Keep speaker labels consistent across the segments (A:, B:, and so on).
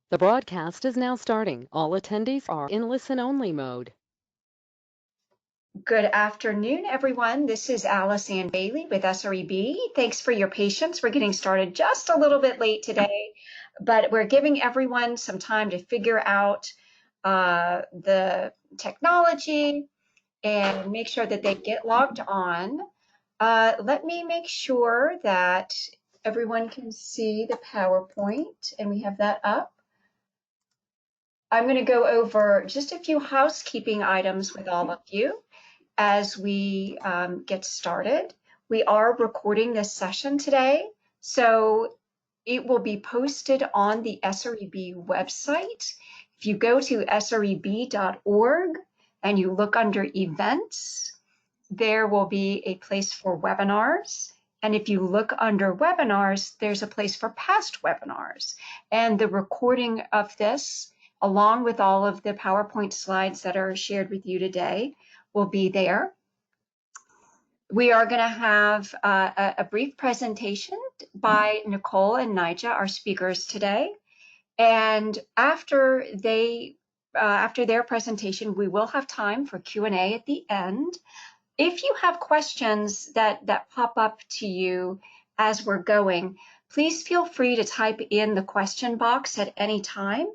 A: The broadcast is now starting. All attendees are in listen-only mode.
B: Good afternoon, everyone. This is Alice Ann Bailey with SREB. Thanks for your patience. We're getting started just a little bit late today, but we're giving everyone some time to figure out the technology and make sure that they get logged on. Let me make sure that everyone can see the PowerPoint, and we have that up. I'm going to go over just a few housekeeping items with all of you as we get started. We are recording this session today, so it will be posted on the SREB website. If you go to sreb.org and you look under events, there will be a place for webinars. And if you look under webinars, there's a place for past webinars. And the recording of this, along with all of the PowerPoint slides that are shared with you today, will be there. We are going to have a brief presentation by Nicole and Nija, our speakers today. And after their presentation, we will have time for Q&A at the end. If you have questions that pop up to you as we're going, please feel free to type in the question box at any time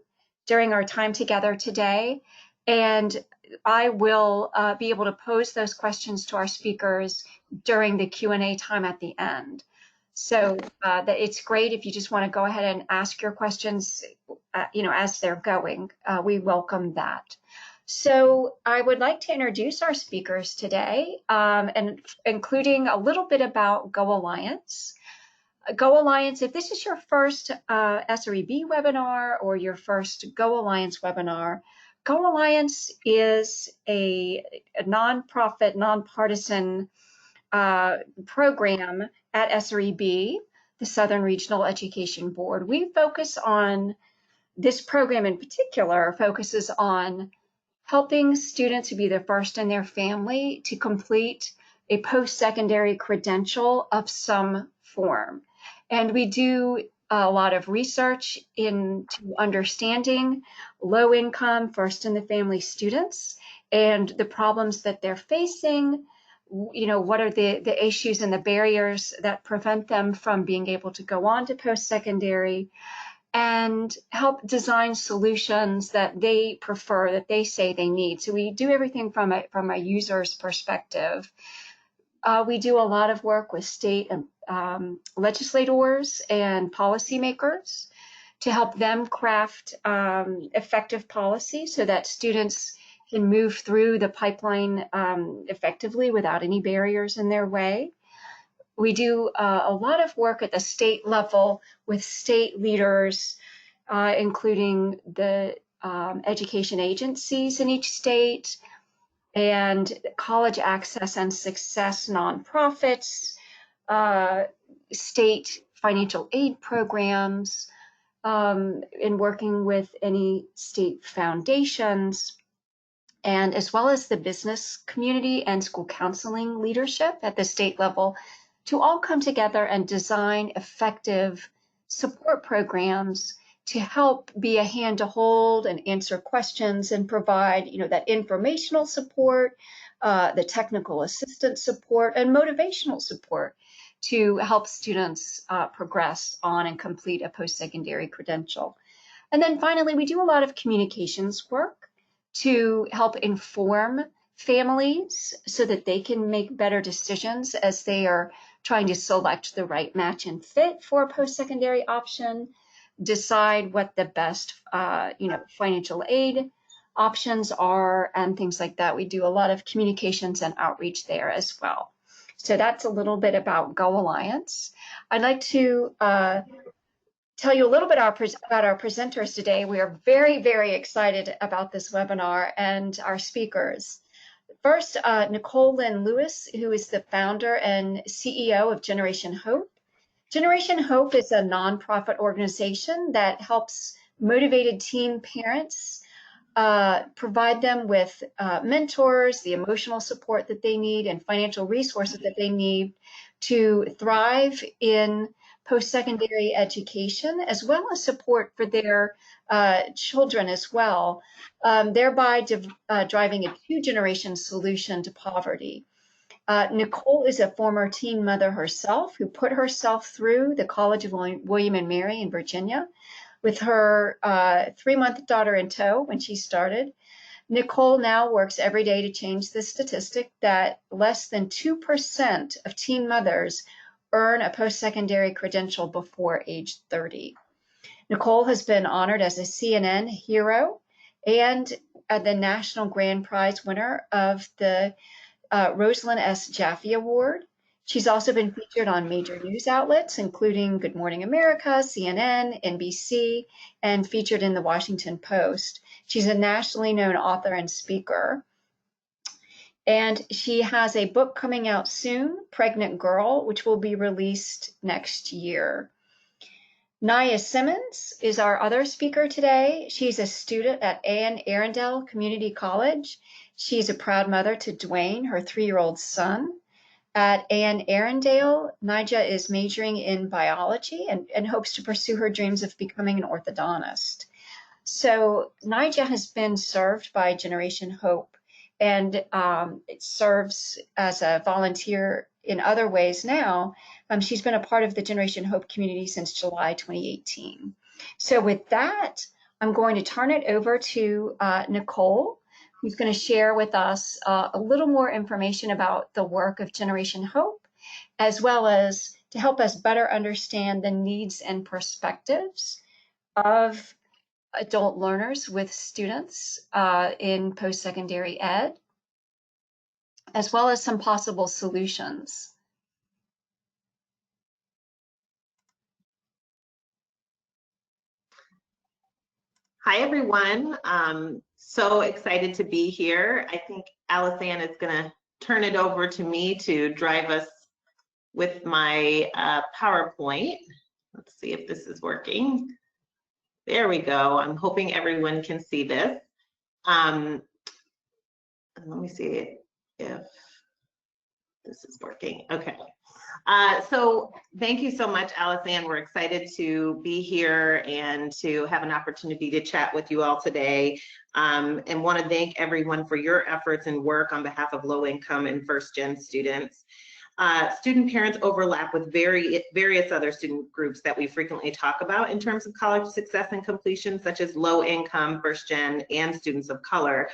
B: during our time together today. And I will be able to pose those questions to our speakers during the Q&A time at the end. So it's great if you just want to go ahead and ask your questions, as they're going. We welcome that. So I would like to introduce our speakers today, and including a little bit about Go Alliance. Go Alliance, if this is your first SREB webinar or your first Go Alliance webinar, Go Alliance is a nonprofit, nonpartisan program at SREB, the Southern Regional Education Board. We focus on, this program in particular focuses on helping students to be the first in their family to complete a post-secondary credential of some form. And we do a lot of research into understanding low-income, first-in-the-family students and the problems that they're facing. What are the issues and the barriers that prevent them from being able to go on to post-secondary, and help design solutions that they prefer, that they say they need. So we do everything from a user's perspective. We do a lot of work with state and legislators and policymakers to help them craft effective policy so that students can move through the pipeline effectively without any barriers in their way. We do a lot of work at the state level with state leaders, including the education agencies in each state, and college access and success nonprofits, state financial aid programs, in working with any state foundations, and as well as the business community and school counseling leadership at the state level, to all come together and design effective support programs to help be a hand to hold and answer questions and provide, that informational support, the technical assistance support, and motivational support to help students progress on and complete a post-secondary credential. And then finally, we do a lot of communications work to help inform families so that they can make better decisions as they are trying to select the right match and fit for a post-secondary option, decide what the best financial aid options are, and things like that. We do a lot of communications and outreach there as well. So that's a little bit about Go Alliance. I'd like to tell you a little bit about our presenters today. We are very, very excited about this webinar and our speakers. First, Nicole Lynn Lewis, who is the founder and CEO of Generation Hope. Generation Hope is a nonprofit organization that helps motivated teen parents, provide them with mentors, the emotional support that they need, and financial resources that they need to thrive in post-secondary education, as well as support for their children as well, thereby driving a two-generation solution to poverty. Nicole is a former teen mother herself who put herself through the College of William and Mary in Virginia with her 3-month daughter in tow when she started. Nicole now works every day to change the statistic that less than 2% of teen mothers earn a post-secondary credential before age 30. Nicole has been honored as a CNN hero and the National Grand Prize winner of the Rosalind S. Jaffe Award. She's also been featured on major news outlets, including Good Morning America, CNN, NBC, and featured in the Washington Post. She's a nationally known author and speaker. And she has a book coming out soon, Pregnant Girl, which will be released next year. Naya Simmons is our other speaker today. She's a student at Anne Arundel Community College. She's a proud mother to Dwayne, her 3-year-old son. At Anne Arundel, Nija is majoring in biology and hopes to pursue her dreams of becoming an orthodontist. So Nija has been served by Generation Hope, and it serves as a volunteer in other ways now. She's been a part of the Generation Hope community since July 2018. So with that, I'm going to turn it over to Nicole, who's going to share with us a little more information about the work of Generation Hope, as well as to help us better understand the needs and perspectives of adult learners with students in post-secondary ed, as well as some possible solutions.
C: Hi, everyone. So excited to be here. I think Alice-Ann is going to turn it over to me to drive us with my PowerPoint. Let's see if this is working. There we go. I'm hoping everyone can see this. Let me see if this is working. Okay. So thank you so much, Alice-Ann. We're excited to be here and to have an opportunity to chat with you all today, and want to thank everyone for your efforts and work on behalf of low-income and first-gen students. Student parents overlap with various other student groups that we frequently talk about in terms of college success and completion, such as low-income, first-gen, and students of color.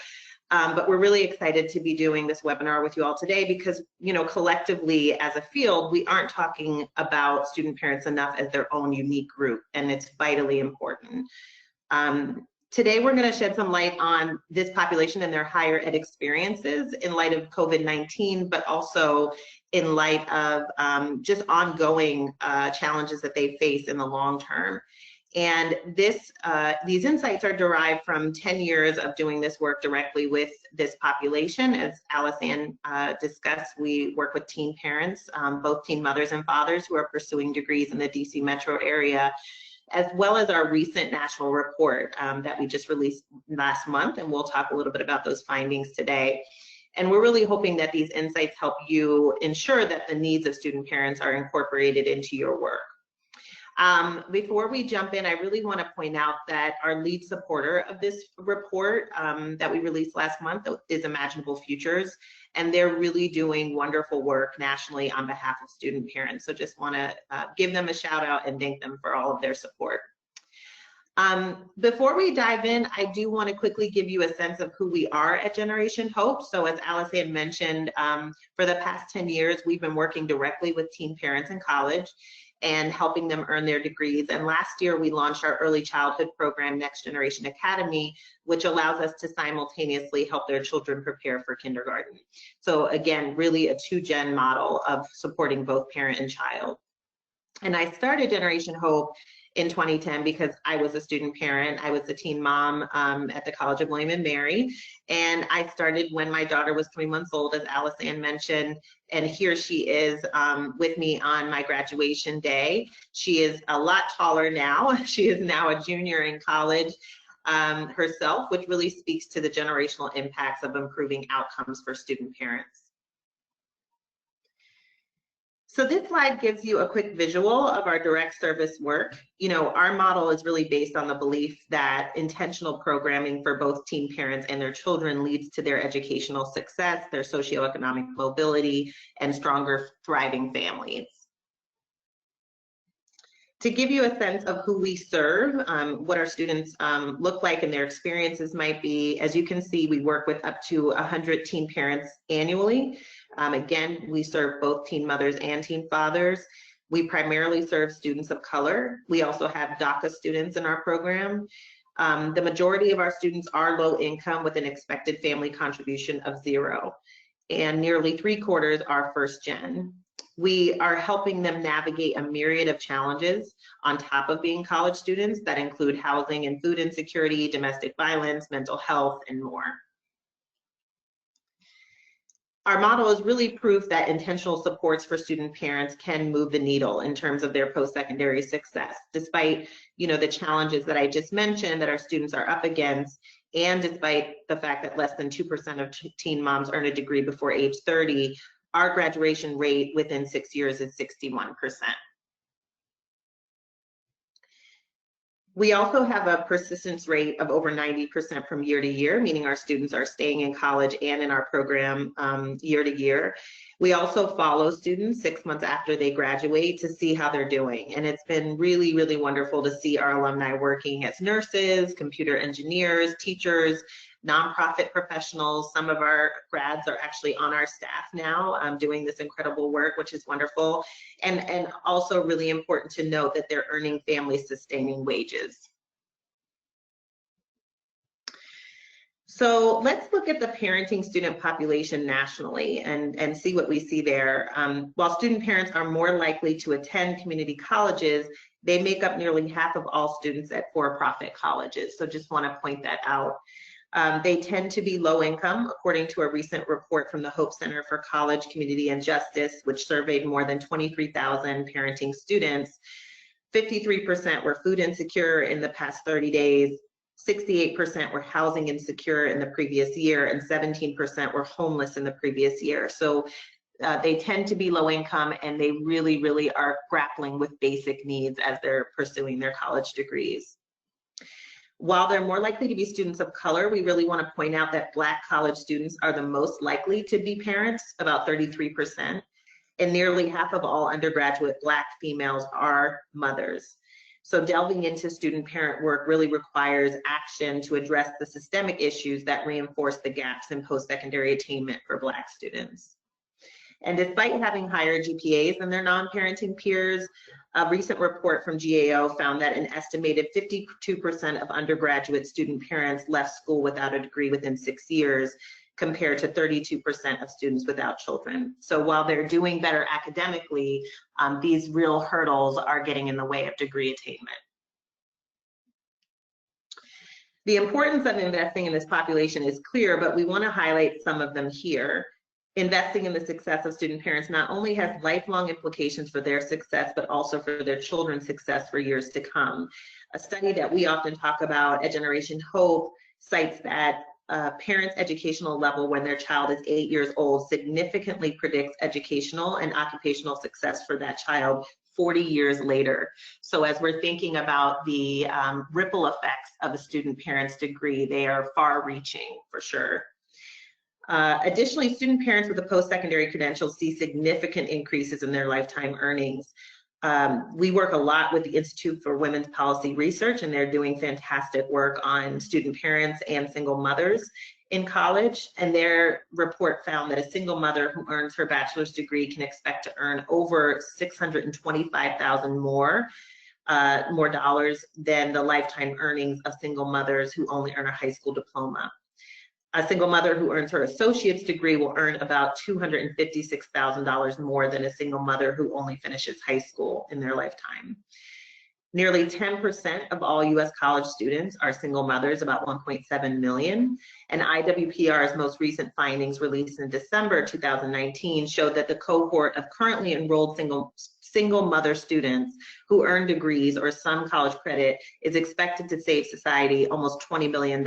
C: But we're really excited to be doing this webinar with you all today because, you know, collectively as a field, we aren't talking about student parents enough as their own unique group, and it's vitally important. Today, we're going to shed some light on this population and their higher ed experiences in light of COVID-19, but also in light of just ongoing challenges that they face in the long term. And these insights are derived from 10 years of doing this work directly with this population. As Alice-Ann discussed, we work with teen parents, both teen mothers and fathers who are pursuing degrees in the DC metro area, as well as our recent national report that we just released last month. And we'll talk a little bit about those findings today. And we're really hoping that these insights help you ensure that the needs of student parents are incorporated into your work. Before we jump in, I really want to point out that our lead supporter of this report that we released last month is Imaginable Futures, and they're really doing wonderful work nationally on behalf of student parents. So just want to give them a shout out and thank them for all of their support. Before we dive in, I do want to quickly give you a sense of who we are at Generation Hope. So as Alice-Ann mentioned, for the past 10 years, we've been working directly with teen parents in college and helping them earn their degrees. And last year, we launched our early childhood program, Next Generation Academy, which allows us to simultaneously help their children prepare for kindergarten. So again, really a two-gen model of supporting both parent and child. And I started Generation Hope in 2010 because I was a student parent. I was a teen mom at the College of William and Mary. And I started when my daughter was 3 months old, as Alice-Ann mentioned, and here she is with me on my graduation day. She is a lot taller now. She is now a junior in college herself, which really speaks to the generational impacts of improving outcomes for student parents. So this slide gives you a quick visual of our direct service work. You know, our model is really based on the belief that intentional programming for both teen parents and their children leads to their educational success, their socioeconomic mobility, and stronger, thriving families. To give you a sense of who we serve, what our students look like and their experiences might be, as you can see, we work with up to 100 teen parents annually. Again, we serve both teen mothers and teen fathers. We primarily serve students of color. We also have DACA students in our program. The majority of our students are low income with an expected family contribution of 0, and nearly 3/4 are first gen. We are helping them navigate a myriad of challenges on top of being college students that include housing and food insecurity, domestic violence, mental health, and more. Our model is really proof that intentional supports for student parents can move the needle in terms of their post-secondary success, despite, you know, the challenges that I just mentioned that our students are up against, and despite the fact that less than 2% of teen moms earn a degree before age 30, our graduation rate within 6 years is 61%. We also have a persistence rate of over 90% from year to year, meaning our students are staying in college and in our program year to year. We also follow students 6 months after they graduate to see how they're doing. And it's been really, really wonderful to see our alumni working as nurses, computer engineers, teachers, nonprofit professionals. Some of our grads are actually on our staff now doing this incredible work, which is wonderful. And also really important to note that they're earning family sustaining wages. So let's look at the parenting student population nationally and see what we see there. While student parents are more likely to attend community colleges, they make up nearly half of all students at for-profit colleges. So just want to point that out. They tend to be low income, according to a recent report from the Hope Center for College, Community, and Justice, which surveyed more than 23,000 parenting students. 53% were food insecure in the past 30 days, 68% were housing insecure in the previous year, and 17% were homeless in the previous year. So they tend to be low income, and they really, really are grappling with basic needs as they're pursuing their college degrees. While they're more likely to be students of color, we really want to point out that Black college students are the most likely to be parents, about 33%, and nearly half of all undergraduate Black females are mothers. So delving into student parent work really requires action to address the systemic issues that reinforce the gaps in post-secondary attainment for Black students. And despite having higher GPAs than their non-parenting peers, a recent report from GAO found that an estimated 52% of undergraduate student parents left school without a degree within 6 years, compared to 32% of students without children. So while they're doing better academically, these real hurdles are getting in the way of degree attainment. The importance of investing in this population is clear, but we want to highlight some of them here. Investing in the success of student parents not only has lifelong implications for their success, but also for their children's success for years to come. A study that we often talk about at Generation Hope cites that parents' educational level when their child is 8 years old significantly predicts educational and occupational success for that child 40 years later. So as we're thinking about the ripple effects of a student parent's degree, they are far-reaching for sure. Additionally, student parents with a post-secondary credential see significant increases in their lifetime earnings. We work a lot with the Institute for Women's Policy Research, and they're doing fantastic work on student parents and single mothers in college. And their report found that a single mother who earns her bachelor's degree can expect to earn over $625,000 more dollars than the lifetime earnings of single mothers who only earn a high school diploma. A single mother who earns her associate's degree will earn about $256,000 more than a single mother who only finishes high school in their lifetime. Nearly 10% of all US college students are single mothers, about 1.7 million. And IWPR's most recent findings released in December 2019 showed that the cohort of currently enrolled single mother students who earn degrees or some college credit is expected to save society almost $20 billion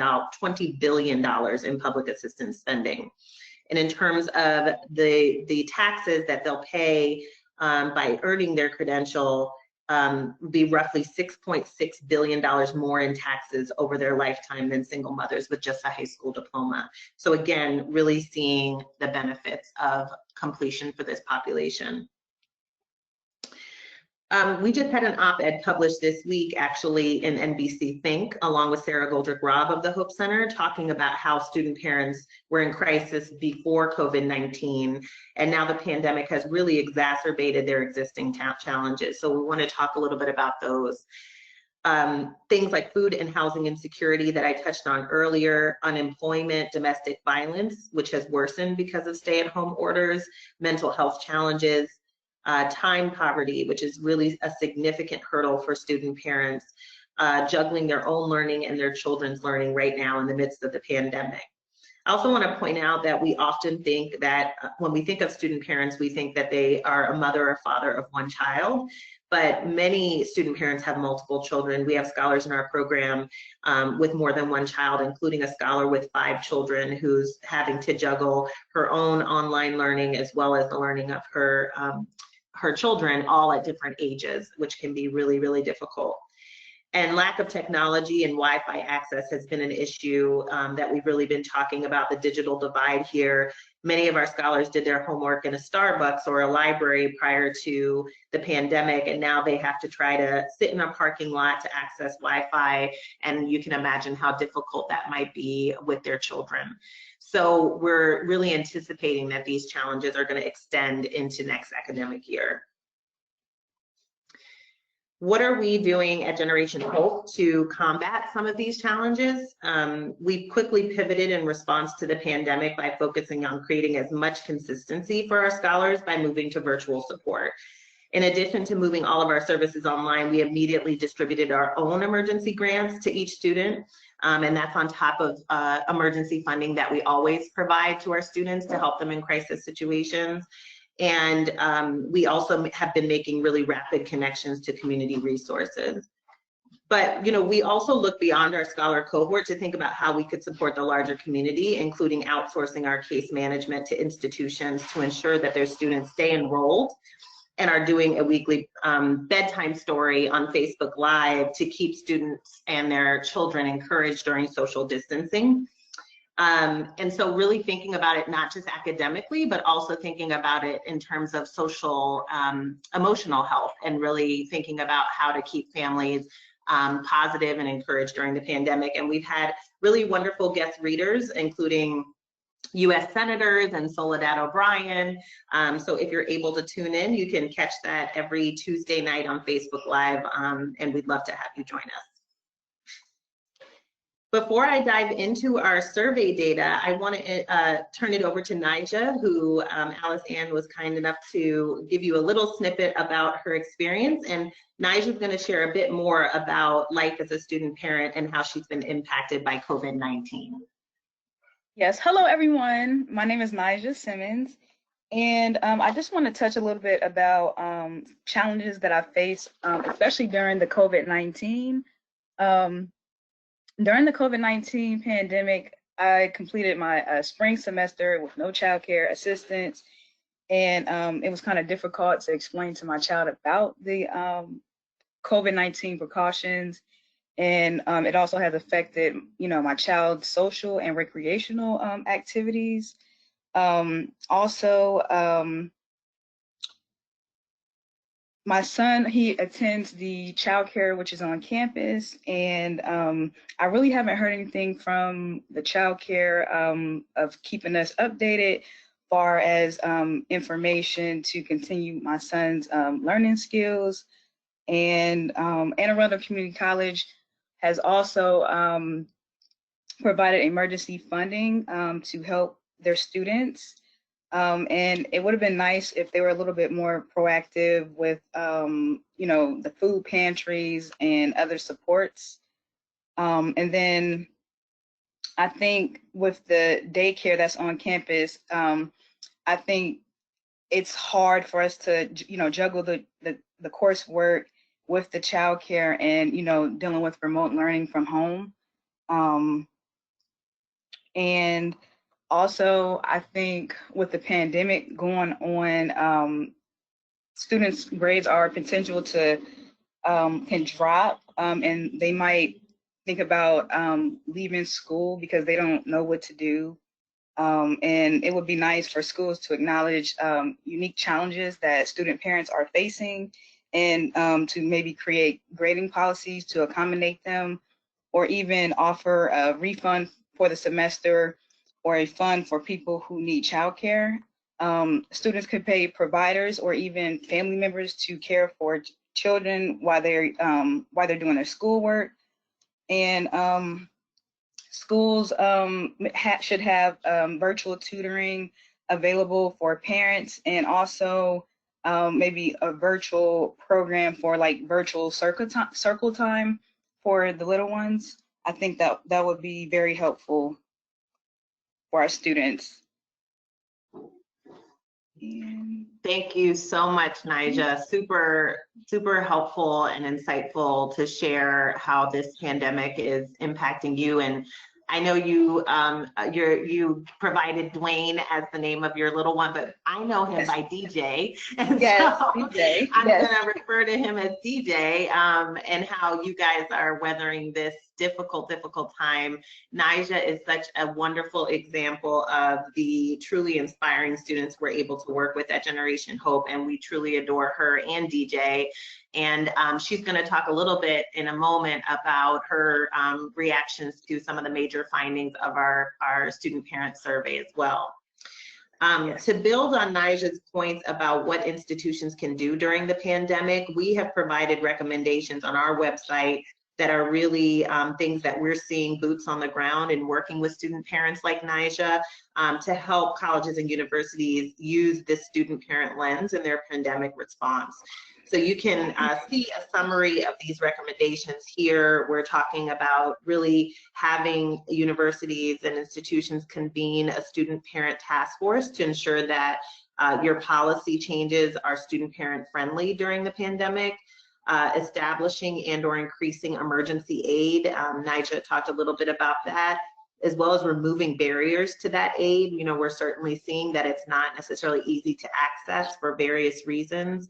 C: in public assistance spending. And in terms of the taxes that they'll pay by earning their credential be roughly $6.6 billion more in taxes over their lifetime than single mothers with just a high school diploma. So again, really seeing the benefits of completion for this population. We just had an op-ed published this week, actually, in NBC Think, along with Sarah Goldrick-Robb of the Hope Center, talking about how student parents were in crisis before COVID-19, and now the pandemic has really exacerbated their existing challenges. So we want to talk a little bit about those. Things like food and housing insecurity that I touched on earlier, unemployment, domestic violence, which has worsened because of stay-at-home orders, mental health challenges, time poverty, which is really a significant hurdle for student parents, juggling their own learning and their children's learning right now in the midst of the pandemic. I also want to point out that we often think that when we think of student parents, we think that they are a mother or father of one child, but many student parents have multiple children. We have scholars in our program with more than one child, including a scholar with 5 children who's having to juggle her own online learning as well as the learning of her children, all at different ages, which can be really, really difficult. And lack of technology and Wi-Fi access has been an issue that we've really been talking about, the digital divide here. Many of our scholars did their homework in a Starbucks or a library prior to the pandemic, and now they have to try to sit in a parking lot to access Wi-Fi, and you can imagine how difficult that might be with their children. So we're really anticipating that these challenges are going to extend into next academic year. What are we doing at Generation Hope to combat some of these challenges? We quickly pivoted in response to the pandemic by focusing on creating as much consistency for our scholars by moving to virtual support. In addition to moving all of our services online, we immediately distributed our own emergency grants to each student. And that's on top of emergency funding that we always provide to our students to help them in crisis situations. And we also have been making really rapid connections to community resources. But we also look beyond our scholar cohort to think about how we could support the larger community, including outsourcing our case management to institutions to ensure that their students stay enrolled and are doing a weekly bedtime story on Facebook Live to keep students and their children encouraged during social distancing. And so really thinking about it not just academically, but also thinking about it in terms of social, emotional health, and really thinking about how to keep families positive and encouraged during the pandemic. And we've had really wonderful guest readers, including U.S. senators and Soledad O'Brien. So if you're able to tune in, you can catch that every Tuesday night on Facebook Live, and we'd love to have you join us. Before I dive into our survey data, I want to turn it over to Nija, who Alice Ann was kind enough to give you a little snippet about her experience. And Nija is going to share a bit more about life as a student parent and how she's been impacted by COVID-19.
D: Yes, hello everyone. My name is Nija Simmons, and I just want to touch a little bit about challenges that I faced, especially during the COVID-19. During the COVID-19 pandemic, I completed my spring semester with no childcare assistance, and it was kind of difficult to explain to my child about the COVID-19 precautions. And it also has affected, my child's social and recreational activities. My son, he attends the childcare, which is on campus, and I really haven't heard anything from the childcare of keeping us updated far as information to continue my son's learning skills. And Anne Arundel Community College has also provided emergency funding to help their students. And it would have been nice if they were a little bit more proactive with, the food pantries and other supports. And then I think with the daycare that's on campus, I think it's hard for us to, juggle the coursework with the childcare and, dealing with remote learning from home. And also, I think with the pandemic going on, students' grades are potential to can drop, and they might think about leaving school because they don't know what to do. And it would be nice for schools to acknowledge unique challenges that student parents are facing, and to maybe create grading policies to accommodate them, or even offer a refund for the semester or a fund for people who need childcare. Students could pay providers or even family members to care for children while they're doing their schoolwork. And schools should have virtual tutoring available for parents, and also maybe a virtual program for like virtual circle time for the little ones. I think that would be very helpful for our students. And
C: thank you so much, Nija. Super, super helpful and insightful to share how this pandemic is impacting you. And I know you you provided Dwayne as the name of your little one, but I know him by DJ. And
D: yes,
C: so
D: DJ.
C: I'm
D: Yes.
C: going to refer to him as DJ, and how you guys are weathering this difficult time. Nija is such a wonderful example of the truly inspiring students we're able to work with at Generation Hope, and we truly adore her and DJ. And she's going to talk a little bit in a moment about her reactions to some of the major findings of our student parent survey as well. To build on Nija's points about what institutions can do during the pandemic, we have provided recommendations on our website that are really things that we're seeing boots on the ground and working with student parents like Nija to help colleges and universities use this student parent lens in their pandemic response. So you can see a summary of these recommendations here. We're talking about really having universities and institutions convene a student parent task force to ensure that your policy changes are student parent friendly during the pandemic. Establishing and or increasing emergency aid. Nija talked a little bit about that, as well as removing barriers to that aid. You know, we're certainly seeing that it's not necessarily easy to access for various reasons.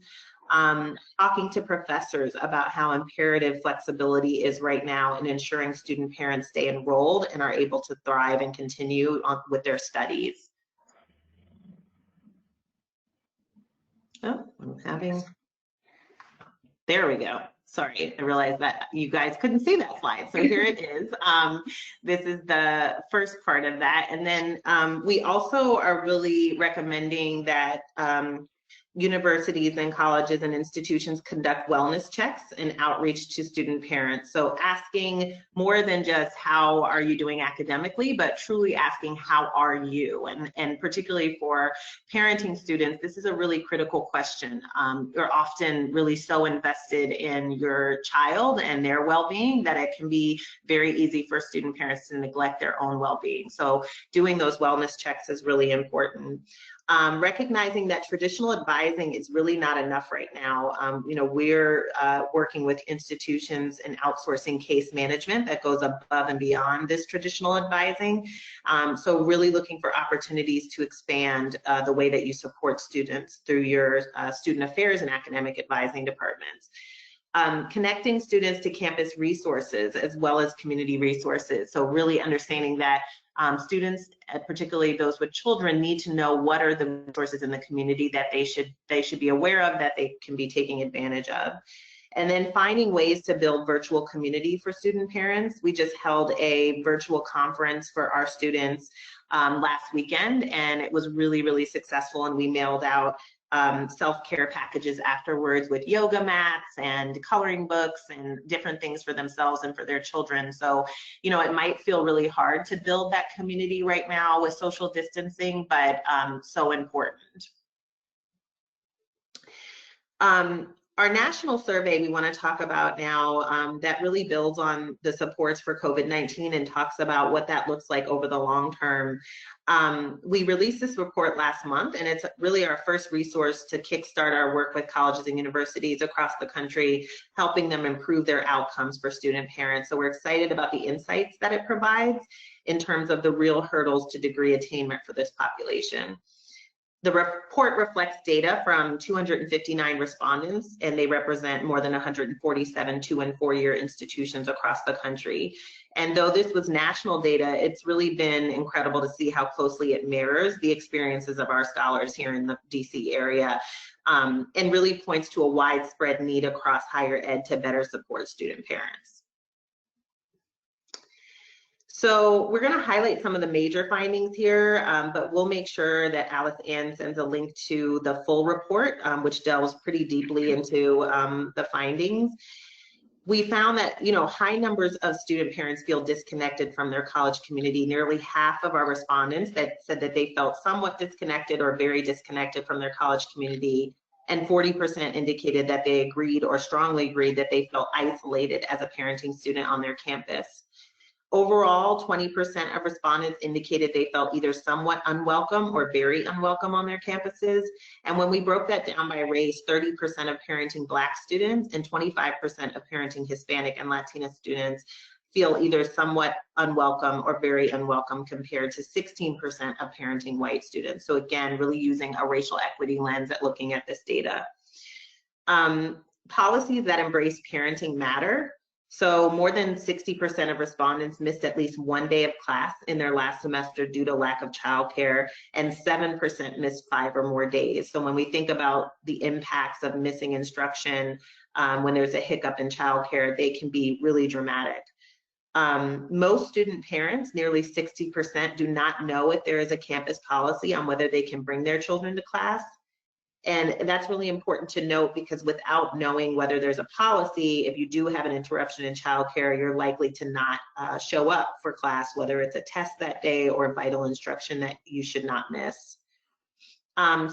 C: Talking to professors about how imperative flexibility is right now in ensuring student parents stay enrolled and are able to thrive and continue on with their studies. Oh, I'm having, there we go. Sorry, I realized that you guys couldn't see that slide. So here it is. This is the first part of that. And then we also are really recommending that universities and colleges and institutions conduct wellness checks and outreach to student parents. So asking more than just how are you doing academically, but truly asking how are you? And particularly for parenting students, this is a really critical question. You're often really so invested in your child and their well-being that it can be very easy for student parents to neglect their own well-being. So doing those wellness checks is really important. Recognizing that traditional advising is really not enough right now. You know, we're working with institutions and outsourcing case management that goes above and beyond this traditional advising. So really looking for opportunities to expand the way that you support students through your student affairs and academic advising departments. Connecting students to campus resources as well as community resources. So really understanding that students, particularly those with children, need to know what are the resources in the community that they should be aware of, that they can be taking advantage of. And then finding ways to build virtual community for student parents. We just held a virtual conference for our students last weekend, and it was really, really successful, and we mailed out self-care packages afterwards with yoga mats and coloring books and different things for themselves and for their children. So, you know, it might feel really hard to build that community right now with social distancing, but so important. Our national survey we want to talk about now that really builds on the supports for COVID-19 and talks about what that looks like over the long term. We released this report last month, and it's really our first resource to kickstart our work with colleges and universities across the country, helping them improve their outcomes for student parents. So we're excited about the insights that it provides in terms of the real hurdles to degree attainment for this population. The report reflects data from 259 respondents, and they represent more than 147 2- and 4-year institutions across the country. And though this was national data, it's really been incredible to see how closely it mirrors the experiences of our scholars here in the DC area, and really points to a widespread need across higher ed to better support student parents. So we're going to highlight some of the major findings here, but we'll make sure that Alice Ann sends a link to the full report, which delves pretty deeply into the findings. We found that, high numbers of student parents feel disconnected from their college community. Nearly half of our respondents that said that they felt somewhat disconnected or very disconnected from their college community, and 40% indicated that they agreed or strongly agreed that they felt isolated as a parenting student on their campus. Overall, 20% of respondents indicated they felt either somewhat unwelcome or very unwelcome on their campuses. And when we broke that down by race, 30% of parenting Black students and 25% of parenting Hispanic and Latina students feel either somewhat unwelcome or very unwelcome, compared to 16% of parenting white students. So again, really using a racial equity lens at looking at this data. Policies that embrace parenting matter. So more than 60% of respondents missed at least one day of class in their last semester due to lack of childcare, and 7% missed 5 or more days. So when we think about the impacts of missing instruction when there's a hiccup in childcare, they can be really dramatic. Most student parents, nearly 60%, do not know if there is a campus policy on whether they can bring their children to class. And that's really important to note, because without knowing whether there's a policy, if you do have an interruption in childcare, you're likely to not show up for class, whether it's a test that day or vital instruction that you should not miss.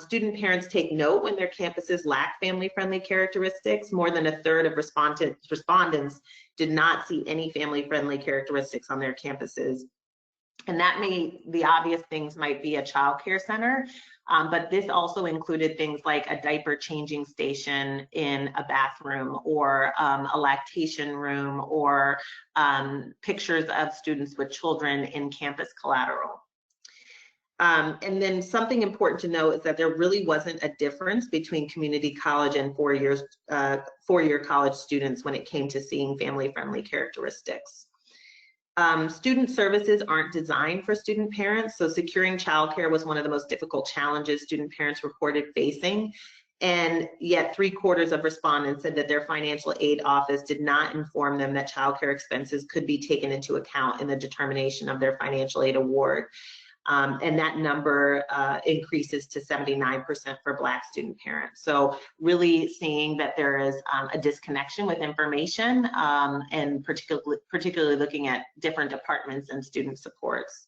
C: Student parents take note when their campuses lack family-friendly characteristics. More than a third of respondents did not see any family-friendly characteristics on their campuses. And the obvious things might be a child care center, but this also included things like a diaper changing station in a bathroom, or a lactation room, or pictures of students with children in campus collateral. And then something important to note is that there really wasn't a difference between community college and four-year college students when it came to seeing family-friendly characteristics. Student services aren't designed for student parents, so securing childcare was one of the most difficult challenges student parents reported facing. And yet 3/4 of respondents said that their financial aid office did not inform them that childcare expenses could be taken into account in the determination of their financial aid award. And that number increases to 79% for Black student parents. So really seeing that there is a disconnection with information, and particularly looking at different departments and student supports.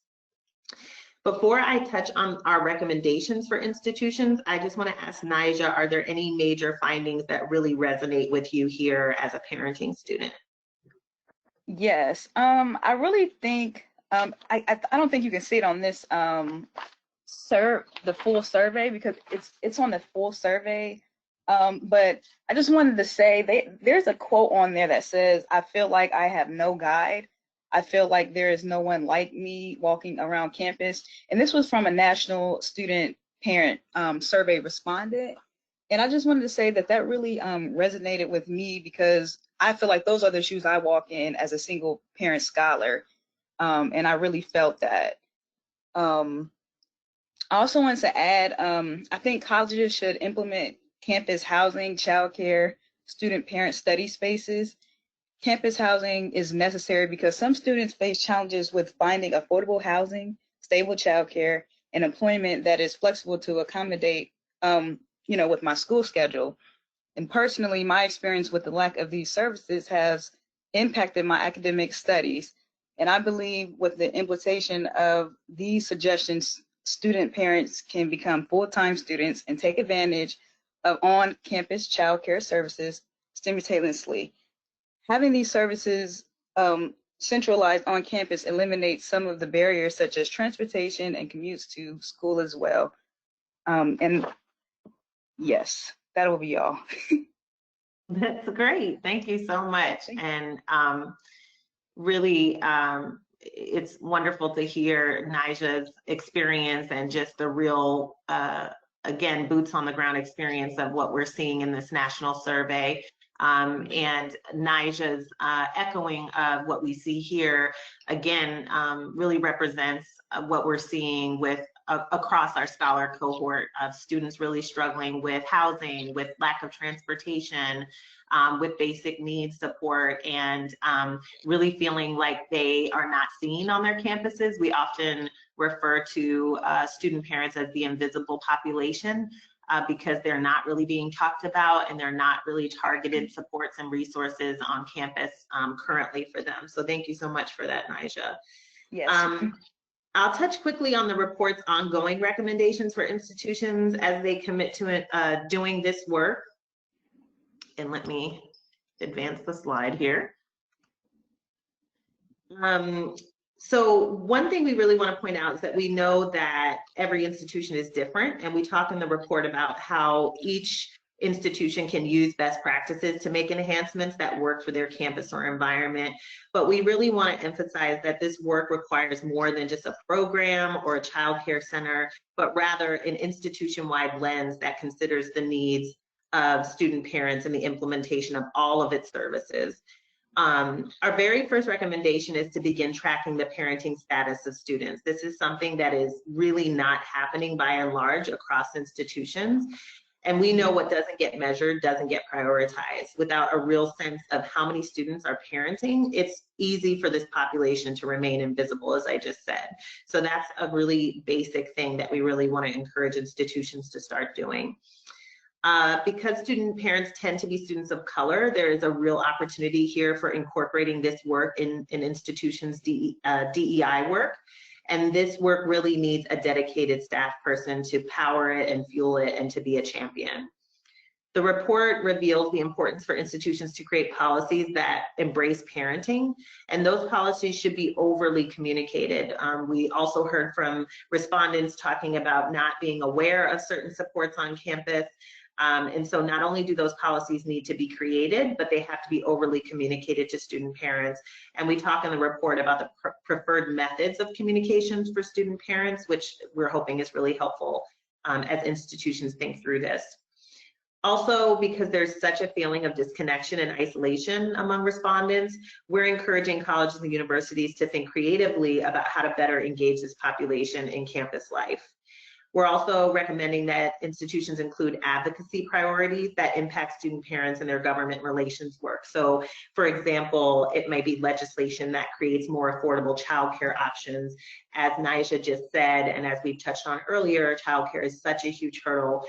C: Before I touch on our recommendations for institutions, I just want to ask Nija, are there any major findings that really resonate with you here as a parenting student?
D: Yes, I really think, I don't think you can see it on this the full survey, because it's on the full survey. But I just wanted to say there's a quote on there that says, "I feel like I have no guide. I feel like there is no one like me walking around campus." And this was from a national student parent survey respondent. And I just wanted to say that really resonated with me, because I feel like those are the shoes I walk in as a single parent scholar. And I really felt that. I also wanted to add, I think colleges should implement campus housing, childcare, student parent study spaces. Campus housing is necessary because some students face challenges with finding affordable housing, stable childcare, and employment that is flexible to accommodate, with my school schedule. And personally, my experience with the lack of these services has impacted my academic studies. And I believe with the implementation of these suggestions, student parents can become full-time students and take advantage of on-campus childcare services simultaneously. Having these services centralized on campus eliminates some of the barriers, such as transportation and commutes to school as well. And yes, that will be all.
C: That's great. Thank you so much. And really, it's wonderful to hear Nija's experience and just the real again, boots on the ground experience of what we're seeing in this national survey. And Nija's echoing of what we see here, again, really represents what we're seeing with across our scholar cohort of students really struggling with housing, with lack of transportation, with basic needs support, and really feeling like they are not seen on their campuses. We often refer to student parents as the invisible population because they're not really being talked about, and they're not really targeted supports and resources on campus currently for them. So thank you so much for that, Nija.
D: Yes.
C: I'll touch quickly on the report's ongoing recommendations for institutions as they commit to doing this work. And let me advance the slide here. So one thing we really want to point out is that we know that every institution is different, and we talk in the report about how each institution can use best practices to make enhancements that work for their campus or environment. But we really want to emphasize that this work requires more than just a program or a child care center, but rather an institution-wide lens that considers the needs of student parents and the implementation of all of its services. Our very first recommendation is to begin tracking the parenting status of students. This is something that is really not happening by and large across institutions. And we know what doesn't get measured doesn't get prioritized. Without a real sense of how many students are parenting, it's easy for this population to remain invisible, as I just said. So that's a really basic thing that we really want to encourage institutions to start doing. Because student parents tend to be students of color, there is a real opportunity here for incorporating this work in institutions' DEI work. And this work really needs a dedicated staff person to power it and fuel it and to be a champion. The report reveals the importance for institutions to create policies that embrace parenting, and those policies should be overly communicated. We also heard from respondents talking about not being aware of certain supports on campus. And so not only do those policies need to be created, but they have to be overly communicated to student parents. And we talk in the report about the preferred methods of communications for student parents, which we're hoping is really helpful as institutions think through this. Also, because there's such a feeling of disconnection and isolation among respondents, we're encouraging colleges and universities to think creatively about how to better engage this population in campus life. We're also recommending that institutions include advocacy priorities that impact student parents and their government relations work. So, for example, it may be legislation that creates more affordable childcare options. As Nija just said, and as we've touched on earlier, childcare is such a huge hurdle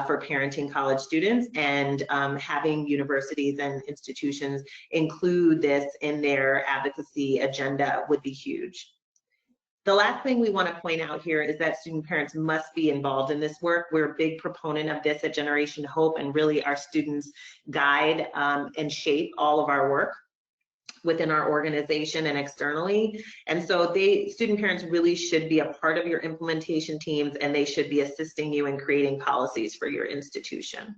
C: for parenting college students, and having universities and institutions include this in their advocacy agenda would be huge. The last thing we want to point out here is that student parents must be involved in this work. We're a big proponent of this at Generation Hope, and really our students guide and shape all of our work within our organization and externally. And so student parents really should be a part of your implementation teams, and they should be assisting you in creating policies for your institution.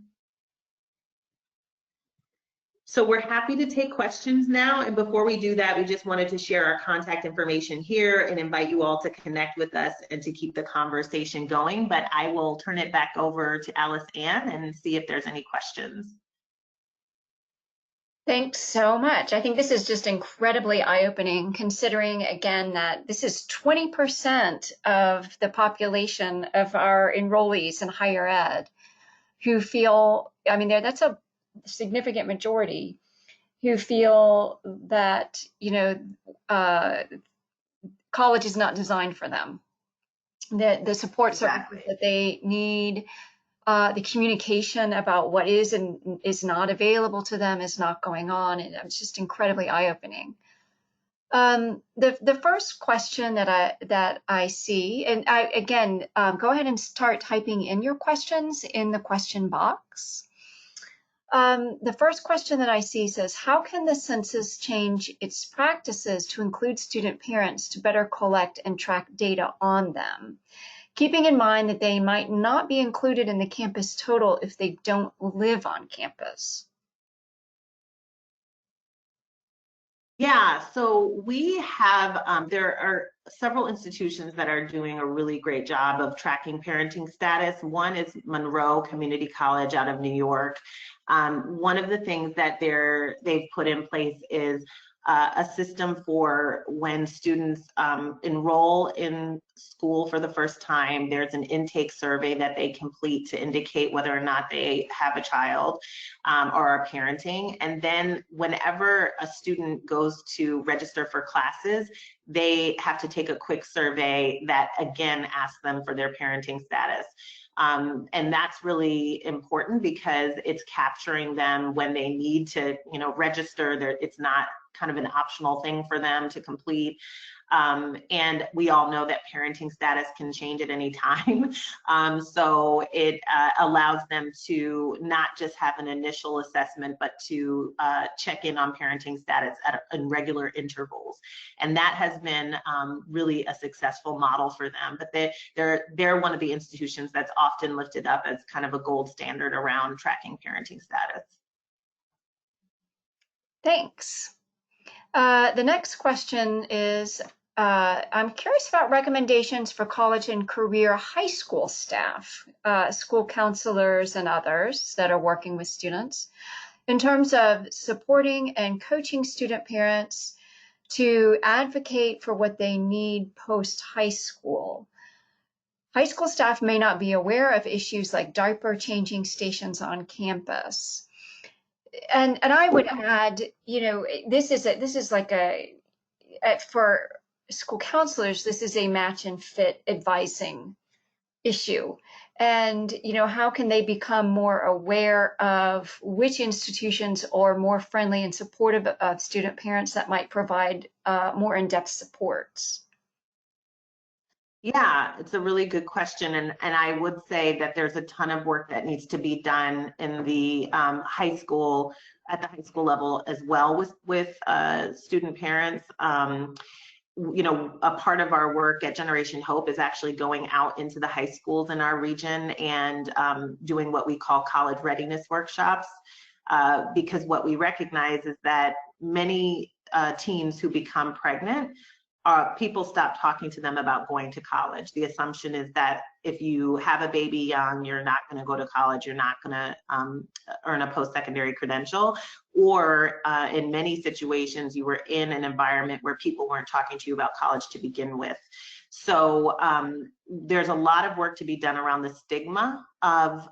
C: So we're happy to take questions now. And before we do that, we just wanted to share our contact information here and invite you all to connect with us and to keep the conversation going. But I will turn it back over to Alice Ann and see if there's any questions.
B: Thanks so much. I think this is just incredibly eye-opening, considering, again, that this is 20% of the population of our enrollees in higher ed who feel, I mean, that's a significant majority who feel that, you know, college is not designed for them. That the support services that they need, the communication about what is and is not available to them is not going on, and it's just incredibly eye-opening. The first question that I see, and again, go ahead and start typing in your questions in the question box. The first question that I see says, how can the census change its practices to include student parents to better collect and track data on them, keeping in mind that they might not be included in the campus total if they don't live on campus?
C: Yeah, so we have, there are several institutions that are doing a really great job of tracking parenting status. One is Monroe Community College out of New York. One of the things that they've put in place is a system for when students enroll in school for the first time. There's an intake survey that they complete to indicate whether or not they have a child or are parenting. And then whenever a student goes to register for classes, they have to take a quick survey that again asks them for their parenting status. And that's really important because it's capturing them when they need to, register. It's not kind of an optional thing for them to complete. And we all know that parenting status can change at any time. So it allows them to not just have an initial assessment, but to check in on parenting status in regular intervals. And that has been really a successful model for them. But they're one of the institutions that's often lifted up as kind of a gold standard around tracking parenting status.
B: Thanks. The next question is, I'm curious about recommendations for college and career high school staff, school counselors and others that are working with students in terms of supporting and coaching student parents to advocate for what they need post-high school. High school staff may not be aware of issues like diaper changing stations on campus. And I would add, this is like for school counselors, this is a match and fit advising issue. And, how can they become more aware of which institutions are more friendly and supportive of student parents that might provide more in-depth supports?
C: Yeah, it's a really good question. And I would say that there's a ton of work that needs to be done in the high school, at the high school level as well with student parents. A part of our work at Generation Hope is actually going out into the high schools in our region and doing what we call college readiness workshops, because what we recognize is that many teens who become pregnant, people stop talking to them about going to college. The assumption is that if you have a baby young, you're not going to go to college, you're not going to earn a post-secondary credential, or in many situations, you were in an environment where people weren't talking to you about college to begin with. So there's a lot of work to be done around the stigma of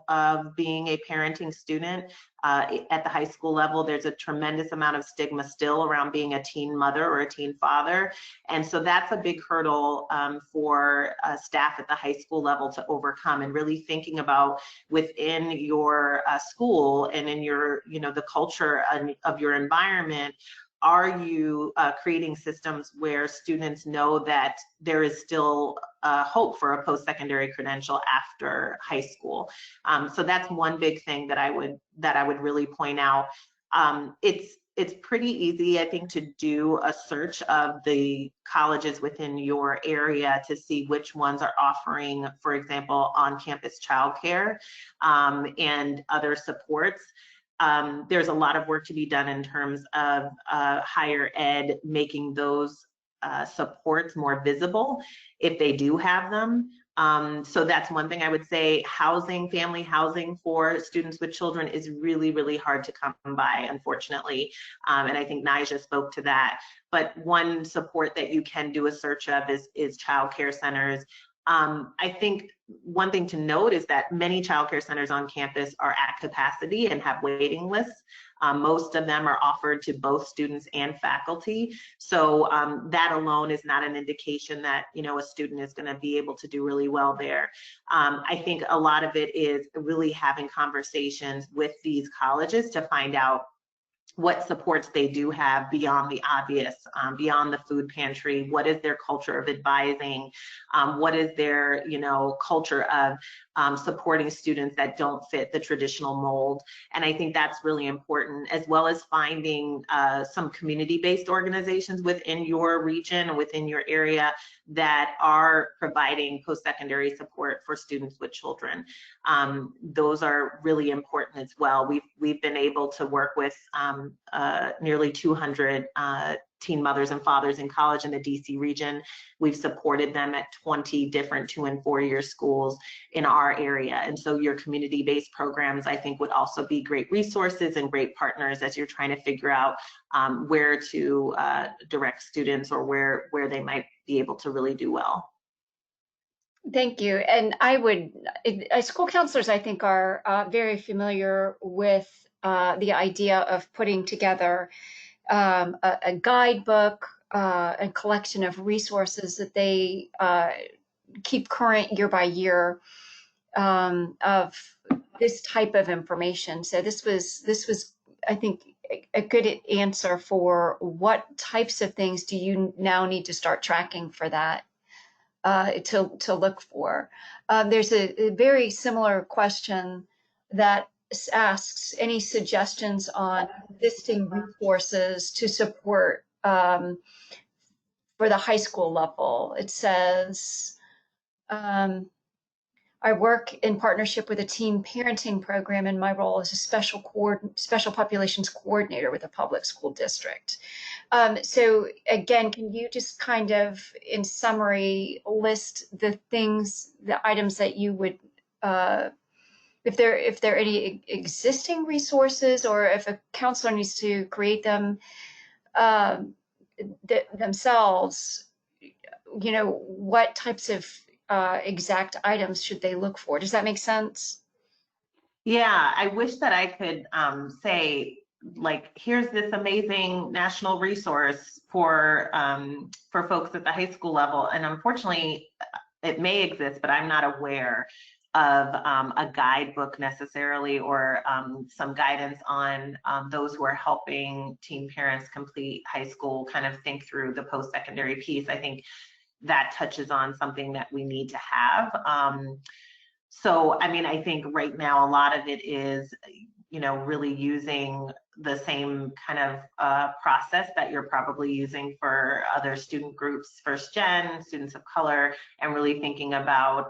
C: being a parenting student at the high school level. There's a tremendous amount of stigma still around being a teen mother or a teen father. And so that's a big hurdle for staff at the high school level to overcome, and really thinking about within your school and in your, the culture of your environment. Are you creating systems where students know that there is still hope for a post-secondary credential after high school? So that's one big thing that I would really point out. It's pretty easy, I think, to do a search of the colleges within your area to see which ones are offering, for example, on-campus childcare and other supports. There's a lot of work to be done in terms of higher ed, making those supports more visible if they do have them. So that's one thing I would say. Housing, family housing for students with children is really, really hard to come by, unfortunately. And I think Nija spoke to that. But one support that you can do a search of is childcare centers. I think one thing to note is that many childcare centers on campus are at capacity and have waiting lists. Most of them are offered to both students and faculty. So that alone is not an indication that, a student is going to be able to do really well there. I think a lot of it is really having conversations with these colleges to find out what supports they do have beyond the obvious, beyond the food pantry. What is their culture of advising? What is their, culture of supporting students that don't fit the traditional mold? And I think that's really important, as well as finding some community-based organizations within your region, within your area, that are providing post-secondary support for students with children. Those are really important as well. We've been able to work with nearly 200 teen mothers and fathers in college in the DC region. We've supported them at 20 different 2- and 4-year schools in our area. And so your community-based programs, I think, would also be great resources and great partners as you're trying to figure out where to direct students or where they might be able to really do well.
B: Thank you. And school counselors, I think, are very familiar with the idea of putting together a guidebook, a collection of resources that they keep current year by year of this type of information. So this was, I think, a good answer for what types of things do you now need to start tracking for that. To look for. There's a very similar question that asks any suggestions on existing resources to support for the high school level. It says, I work in partnership with a teen parenting program in my role as a special populations coordinator with a public school district. So again, can you just kind of, in summary, list the items that you would, if there are any existing resources, or if a counselor needs to create them themselves, what types of exact items should they look for? Does that make sense?
C: Yeah, I wish that I could say, like, here's this amazing national resource for folks at the high school level. And unfortunately, it may exist, but I'm not aware of a guidebook necessarily, or some guidance on those who are helping teen parents complete high school, kind of think through the post-secondary piece. I think that touches on something that we need to have. So, I mean, I think right now a lot of it is, really using the same kind of process that you're probably using for other student groups, first gen, students of color, and really thinking about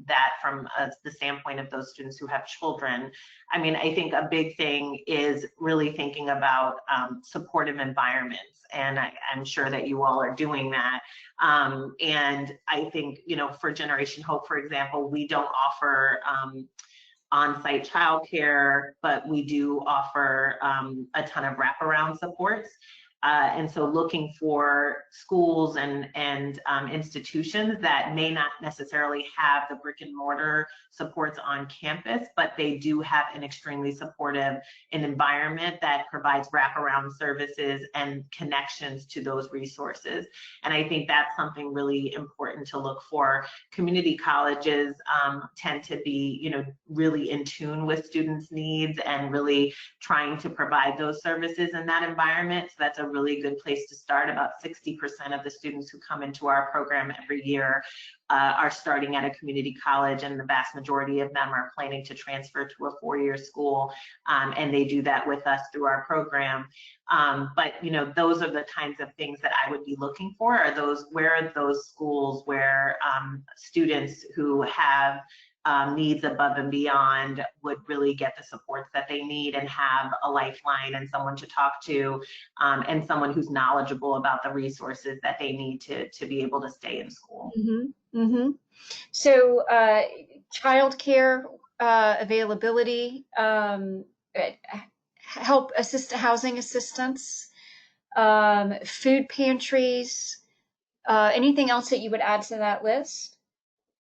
C: that from the standpoint of those students who have children. I mean, I think a big thing is really thinking about supportive environments, and I'm sure that you all are doing that. And I think, for Generation Hope, for example, we don't offer on-site childcare, but we do offer a ton of wraparound supports. And so looking for schools and institutions that may not necessarily have the brick and mortar supports on campus, but they do have an extremely supportive environment that provides wraparound services and connections to those resources. And I think that's something really important to look for. Community colleges tend to be, really in tune with students' needs and really trying to provide those services in that environment. So that's a really good place to start. About 60% of the students who come into our program every year are starting at a community college, and the vast majority of them are planning to transfer to a 4-year school, and they do that with us through our program. But those are the kinds of things that I would be looking for. Where are those schools where students who have needs above and beyond would really get the supports that they need and have a lifeline and someone to talk to, and someone who's knowledgeable about the resources that they need to be able to stay in school.
B: Mm-hmm. Mm-hmm. So childcare availability, housing assistance, food pantries, anything else that you would add to that list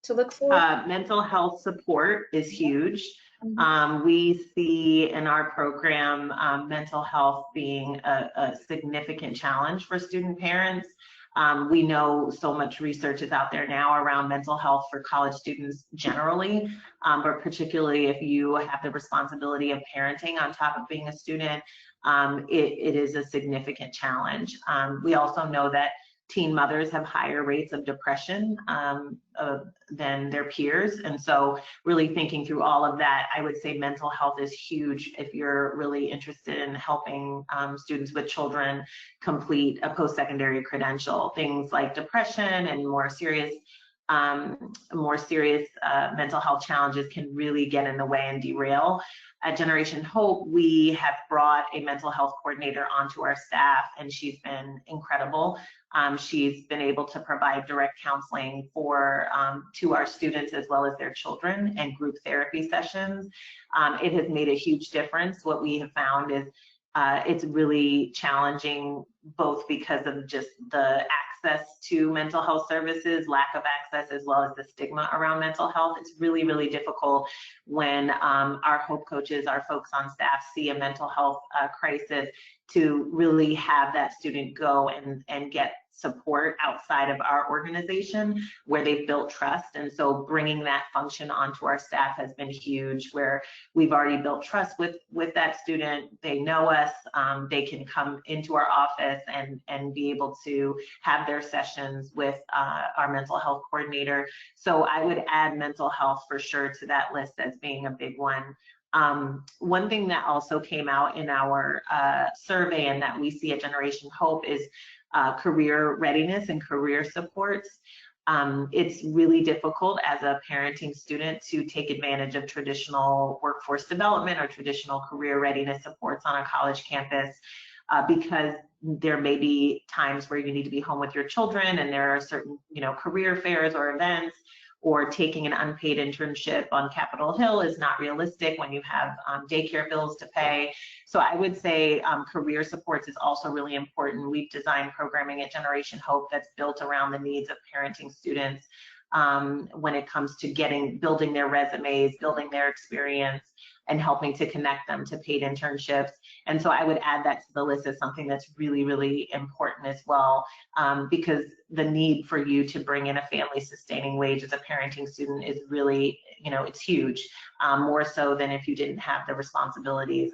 B: to look for?
C: Mental health support is huge.
B: Mm-hmm.
C: We see in our program mental health being a significant challenge for student parents. We know so much research is out there now around mental health for college students generally, but particularly if you have the responsibility of parenting on top of being a student, it is a significant challenge. We also know that teen mothers have higher rates of depression than their peers. And so really thinking through all of that, I would say mental health is huge if you're really interested in helping students with children complete a post-secondary credential. Things like depression and more serious more serious mental health challenges can really get in the way and derail. At Generation Hope, we have brought a mental health coordinator onto our staff, and she's been incredible. She's been able to provide direct counseling to our students as well as their children, and group therapy sessions. It has made a huge difference. What we have found is it's really challenging, both because of just the access to mental health services, lack of access, as well as the stigma around mental health. It's really, really difficult when our Hope coaches, our folks on staff, see a mental health crisis, to really have that student go and get support outside of our organization where they've built trust. And so bringing that function onto our staff has been huge, where we've already built trust with that student. They know us, they can come into our office and be able to have their sessions with our mental health coordinator. So I would add mental health for sure to that list as being a big one. One thing that also came out in our survey and that we see at Generation Hope is career readiness and career supports. It's really difficult as a parenting student to take advantage of traditional workforce development or traditional career readiness supports on a college campus, because there may be times where you need to be home with your children, and there are certain, career fairs or events, or taking an unpaid internship on Capitol Hill is not realistic when you have daycare bills to pay. So I would say career supports is also really important. We've designed programming at Generation Hope that's built around the needs of parenting students when it comes to building their resumes, building their experience, and helping to connect them to paid internships. And so I would add that to the list as something that's really, really important as well, because the need for you to bring in a family sustaining wage as a parenting student is really, it's huge, more so than if you didn't have the responsibilities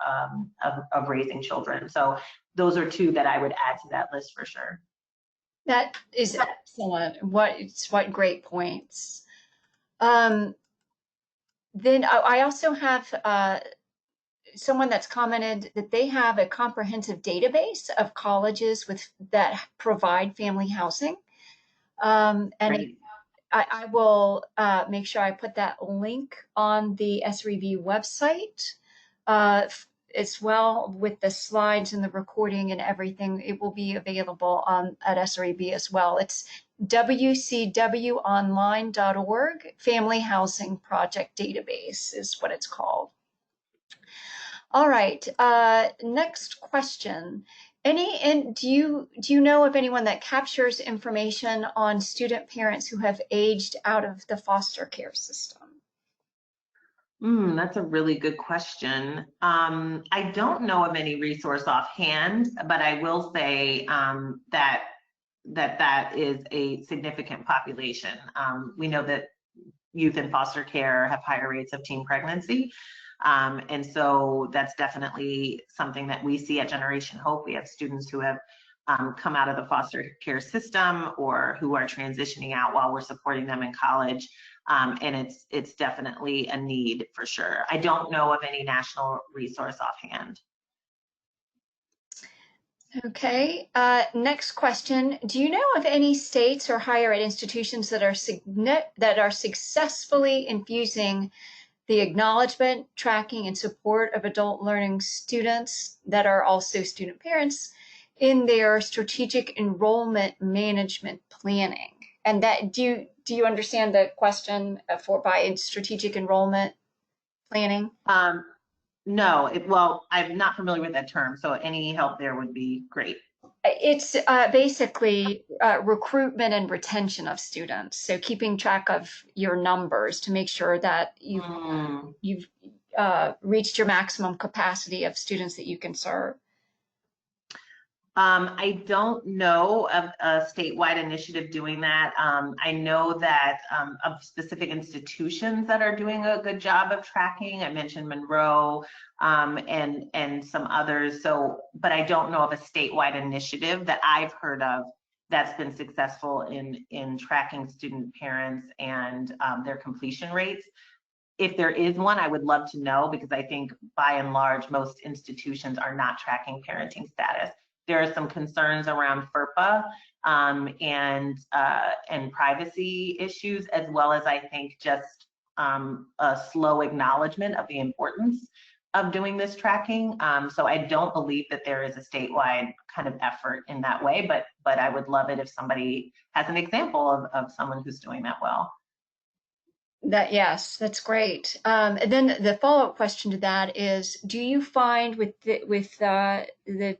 C: of raising children. So those are two that I would add to that list for sure.
B: That is excellent. What great points. Then I also have someone that's commented that they have a comprehensive database of colleges that provide family housing. And
C: Right.
B: I will make sure I put that link on the SREV website as well, with the slides and the recording and everything. It will be available at SREB as well. It's wcwonline.org. Family Housing Project Database is what it's called. All right, next question. Do you know of anyone that captures information on student parents who have aged out of the foster care system?
C: That's a really good question. I don't know of any resource offhand, but I will say that is a significant population. We know that youth in foster care have higher rates of teen pregnancy. And so that's definitely something that we see at Generation Hope. We have students who have come out of the foster care system or who are transitioning out while we're supporting them in college. And it's definitely a need for sure. I don't know of any national resource offhand.
B: Okay, next question. Do you know of any states or higher ed institutions that are successfully infusing the acknowledgement, tracking, and support of adult learning students that are also student parents in their strategic enrollment management planning? And that, do you understand the question by strategic enrollment planning?
C: No, well, I'm not familiar with that term, so any help there would be great.
B: It's basically recruitment and retention of students. So keeping track of your numbers to make sure that you've reached your maximum capacity of students that you can serve.
C: I don't know of a statewide initiative doing that. I know that of specific institutions that are doing a good job of tracking. I mentioned Monroe and some others. So, but I don't know of a statewide initiative that I've heard of that's been successful in tracking student parents and their completion rates. If there is one, I would love to know, because I think by and large, most institutions are not tracking parenting status. There are some concerns around FERPA and privacy issues, as well as I think just a slow acknowledgement of the importance of doing this tracking. So I don't believe that there is a statewide kind of effort in that way, but I would love it if somebody has an example of someone who's doing that well.
B: Yes, that's great. And then the follow-up question to that is, do you find with the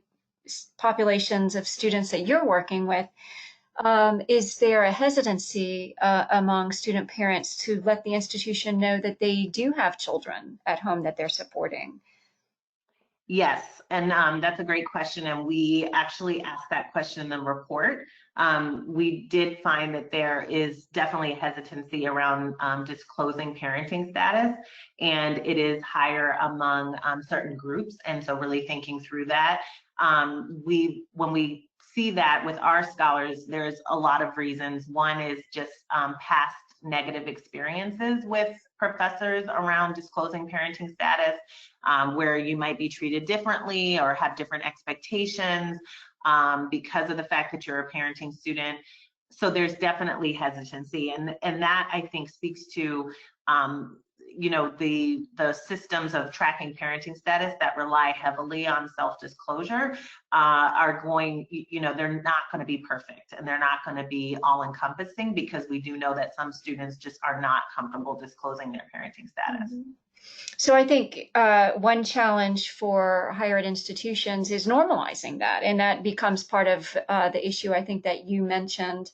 B: populations of students that you're working with, is there a hesitancy among student parents to let the institution know that they do have children at home that they're supporting?
C: Yes, and that's a great question, and we actually asked that question in the report. We did find that there is definitely a hesitancy around disclosing parenting status, and it is higher among certain groups, and so really thinking through that. When we see that with our scholars, there's a lot of reasons. One is just past negative experiences with professors around disclosing parenting status, where you might be treated differently or have different expectations because of the fact that you're a parenting student. So there's definitely hesitancy, and that I think speaks to you know, the systems of tracking parenting status that rely heavily on self-disclosure are going, you know, they're not going to be perfect, and they're not going to be all-encompassing, because we do know that some students just are not comfortable disclosing their parenting status.
B: Mm-hmm. So I think one challenge for higher ed institutions is normalizing that, and that becomes part of the issue I think that you mentioned,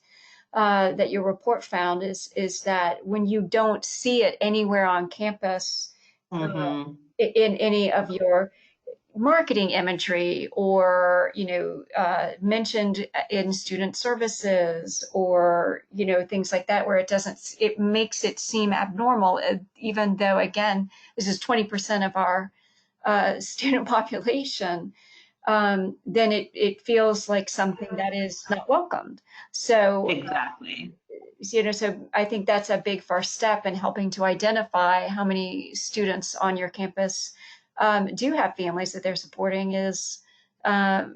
B: that your report found, is that when you don't see it anywhere on campus,
C: Mm-hmm.
B: in any of your marketing imagery, or mentioned in student services, or things like that, where it makes it seem abnormal, even though, again, this is 20% of our student population. Then it feels like something that is not welcomed. So
C: Exactly.
B: so I think that's a big first step in helping to identify how many students on your campus do have families that they're supporting, is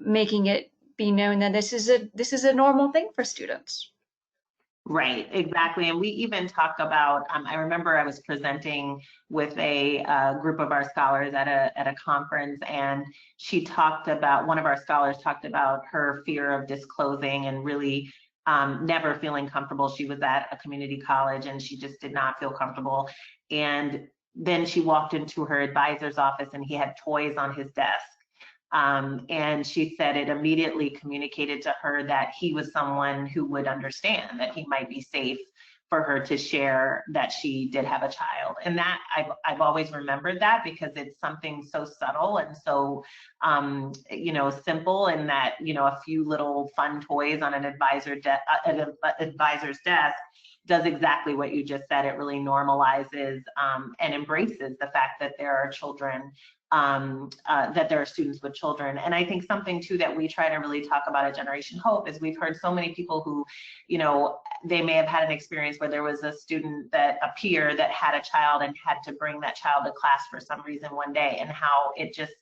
B: making it be known that this is a normal thing for students.
C: Right, exactly. And we even talk about, I remember I was presenting with a group of our scholars at a conference, and one of our scholars talked about her fear of disclosing, and really never feeling comfortable. She was at a community college and she just did not feel comfortable. And then she walked into her advisor's office and he had toys on his desk. And she said it immediately communicated to her that he was someone who would understand, that he might be safe for her to share that she did have a child. And that I've always remembered that, because it's something so subtle and so simple, in that a few little fun toys on an advisor's desk does exactly what you just said. It really normalizes and embraces the fact that there are children, that there are students with children. And I think something too that we try to really talk about at Generation Hope is, we've heard so many people who, they may have had an experience where there was a student, that a peer that had a child and had to bring that child to class for some reason one day, and how it just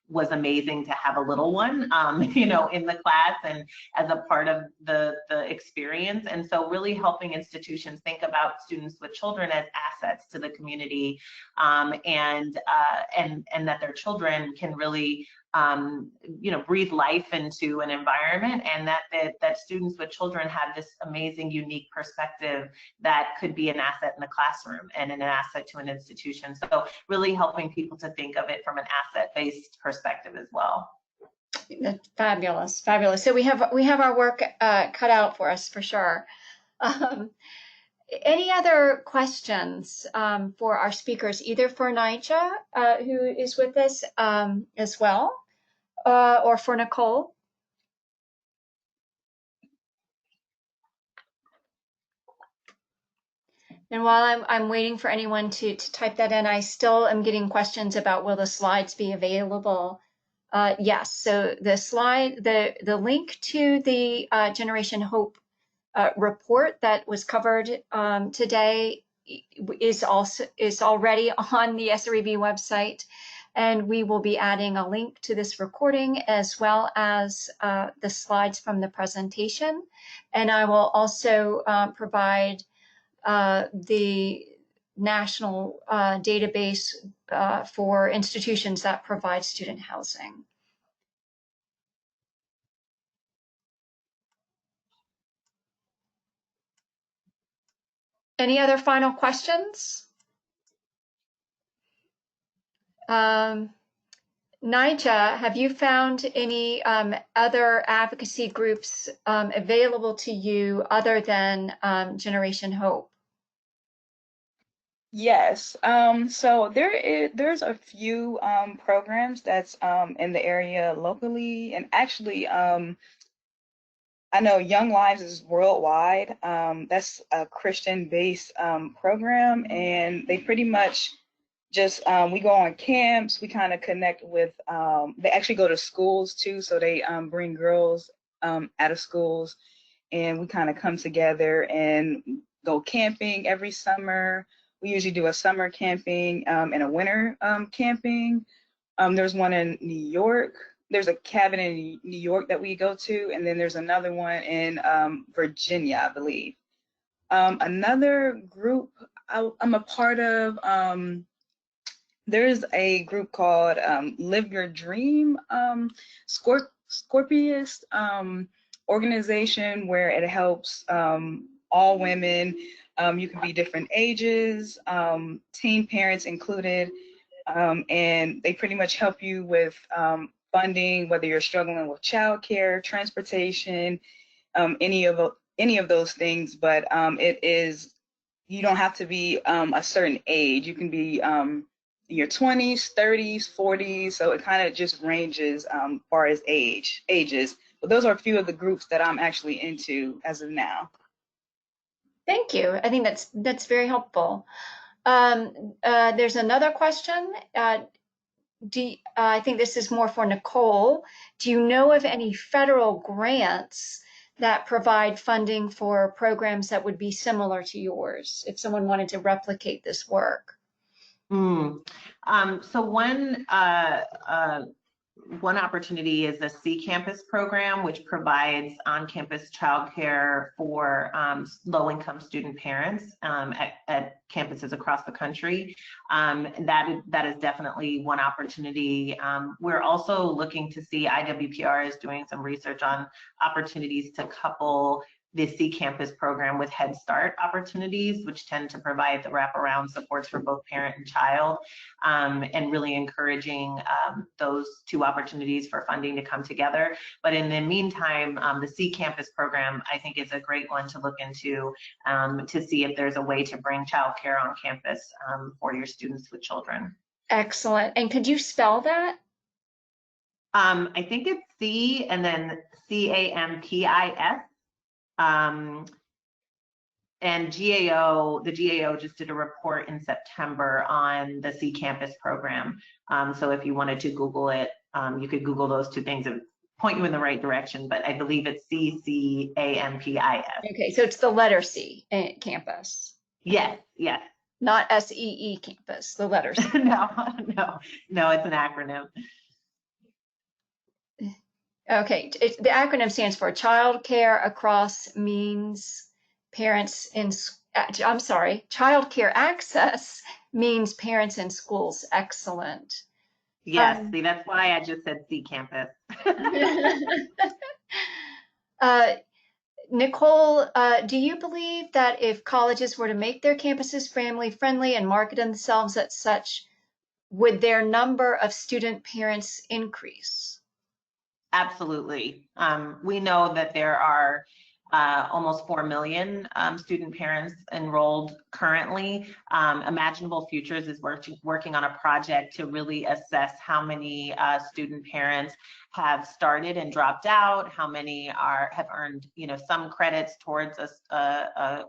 C: was amazing to have a little one, in the class and as a part of the experience. And so really helping institutions think about students with children as assets to the community, and that their children can really breathe life into an environment, and that students with children have this amazing, unique perspective that could be an asset in the classroom and an asset to an institution. So really helping people to think of it from an asset-based perspective as well.
B: That's fabulous, fabulous. So we have our work cut out for us, for sure. Any other questions for our speakers, either for Nija, who is with us as well, or for Nicole? And while I'm waiting for anyone to type that in, I still am getting questions about, will the slides be available? Yes, so the link to the Generation Hope report that was covered today is already on the SREB website. And we will be adding a link to this recording as well as the slides from the presentation. And I will also provide the national database for institutions that provide student housing. Any other final questions? Nija, have you found any other advocacy groups available to you other than Generation Hope?
D: Yes. So there's a few programs that's in the area locally, and actually I know Young Lives is worldwide. That's a Christian-based program, and they pretty much just we go on camps. We kind of connect with. They actually go to schools too, so they bring girls out of schools, and we kind of come together and go camping every summer. We usually do a summer camping and a winter camping. There's one in New York. There's a cabin in New York that we go to, and then there's another one in Virginia, I believe. Another group I'm a part of, there's a group called Live Your Dream Scorpius organization, where it helps all women. You can be different ages, teen parents included, and they pretty much help you with funding, whether you're struggling with childcare, transportation, any of those things. But you don't have to be a certain age. You can be in your 20s, 30s, 40s. So it kind of just ranges far as ages. But those are a few of the groups that I'm actually into as of now.
B: Thank you. I think that's very helpful. There's another question. I think this is more for Nicole. Do you know of any federal grants that provide funding for programs that would be similar to yours if someone wanted to replicate this work?
C: So one opportunity is the C Campus program, which provides on-campus childcare for low-income student parents at campuses across the country. That is definitely one opportunity. We're also looking to see, IWPR is doing some research on opportunities to couple the C Campus program with Head Start opportunities, which tend to provide the wraparound supports for both parent and child, and really encouraging those two opportunities for funding to come together. But in the meantime, the C Campus program, I think, is a great one to look into to see if there's a way to bring childcare on campus for your students with children.
B: Excellent. And could you spell that?
C: I think it's C and then CAMPIS. And GAO, the GAO just did a report in September on the C Campus program. So if you wanted to Google it, you could Google those two things and point you in the right direction, but I believe it's CCAMPIS.
B: Okay, so it's the letter C, campus.
C: Yes, yes.
B: Not SEE campus, the letter C.
C: No, it's an acronym.
B: Okay, the acronym stands for Child Care Across Means Parents in, I'm sorry, Child Care Access Means Parents in Schools. Excellent.
C: Yes, see, that's why I just said C Campus.
B: Nicole, do you believe that if colleges were to make their campuses family friendly and market themselves as such, would their number of student parents increase?
C: Absolutely. We know that there are almost 4 million student parents enrolled currently. Imaginable Futures is working on a project to really assess how many student parents have started and dropped out, how many have earned, some credits towards a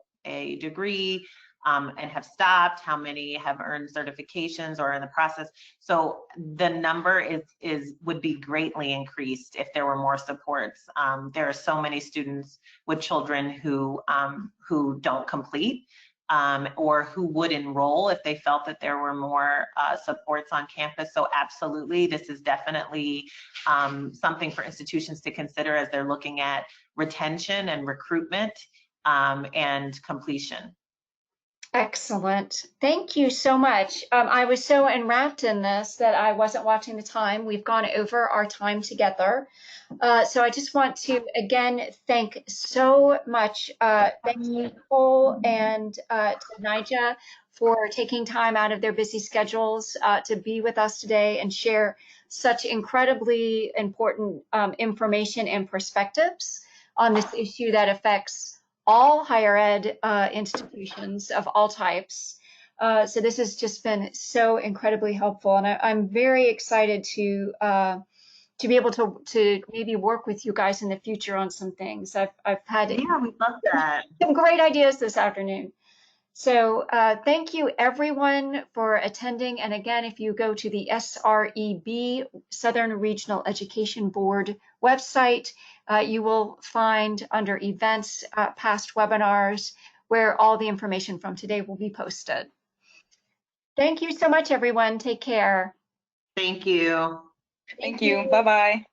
C: degree, and have stopped, how many have earned certifications or in the process. So the number would be greatly increased if there were more supports. There are so many students with children who don't complete, or who would enroll if they felt that there were more supports on campus. So absolutely, this is definitely something for institutions to consider as they're looking at retention and recruitment and completion.
B: Excellent. Thank you so much. I was so enwrapped in this that I wasn't watching the time. We've gone over our time together. So I just want to, again, thank so much. Thanks to Nicole and to Nija for taking time out of their busy schedules to be with us today and share such incredibly important information and perspectives on this issue that affects all higher ed institutions of all types. So this has just been so incredibly helpful, and I'm very excited to be able to maybe work with you guys in the future on some things. I've had
C: we love that.
B: Some great ideas this afternoon. So thank you everyone for attending. And again, if you go to the SREB, Southern Regional Education Board website, you will find under events, past webinars, where all the information from today will be posted. Thank you so much, everyone. Take care.
C: Thank you.
D: Thank you. Bye-bye.